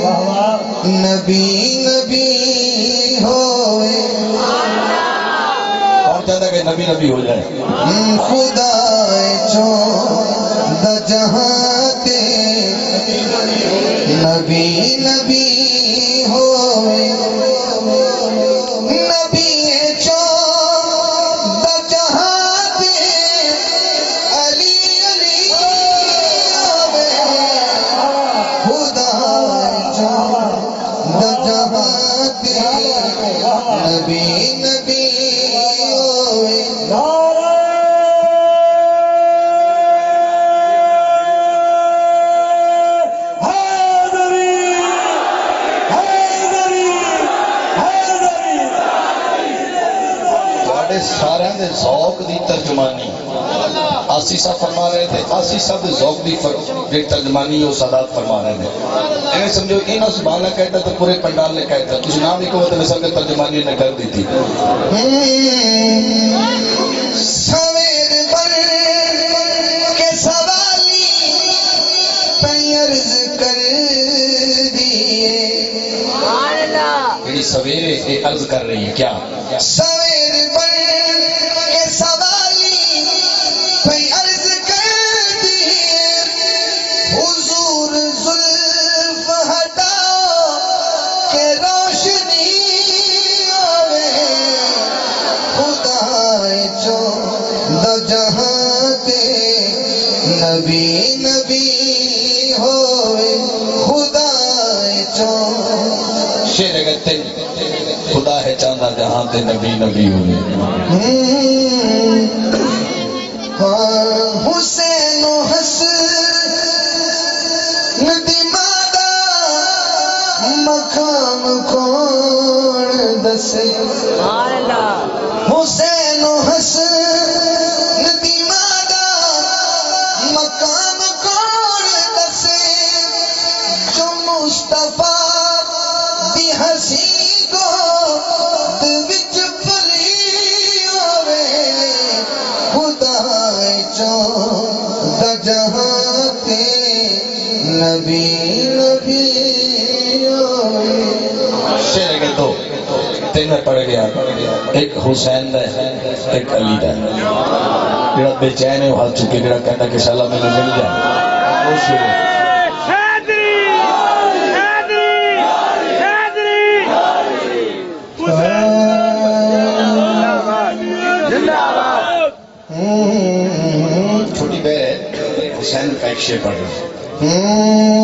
نبی نبی ہوئے کون چاہتا ہے کہ نبی نبی ہو جائے خدا چون جہاں تے نبی نبی ہوئے نبی چون جہاں تے علی علی ہوئے خدا چون جہاں تے نبی نبی ہوئے سارے دے ذوق دی ترجمانی آسی صاحب فرما رہے تھے آسی صاحب دے ذوق دی ترجمانی وہ سادات فرما رہے تھے انہیں سمجھو کہ نہ سبحانہ کہتا تو پورے پنڈال نے کہتا کچھ نام ہی کو تو سب کے ترجمانی نے کر دی تھی سویر بن کے سوالی عرض کر دیے یعنی سویرے ایک عرض کر رہی ہے کیا سویر بن کے سوالی عرض کر دیے حضور زلف ہٹاؤ کہ روشنی آوے خدا جو جہاں تے نبی نبی ہوئے خدا جو شیر گتے خدا ہے چاندہ جہاں تے نبی نبی ہوئے حسین و حسن دماغا مقام کون دسے حسین و حسن دماغا مقام کون دسے جو مصطفیٰ دی ہنسی کو وچ پلی ہوئے خدا چون جہاں تے نبی نبی ہوئے شیر کے دو تین پڑ گیا ایک حسین دا ہے ایک علی دا ہے جڑا بے چین ہے وہ ہاتھ چکے جڑا کہتا کہ شاءاللہ میں نے مل جائے وہ شروع چھوٹی بہن ہے حسین کا ایک شعر پڑھ رہی ہے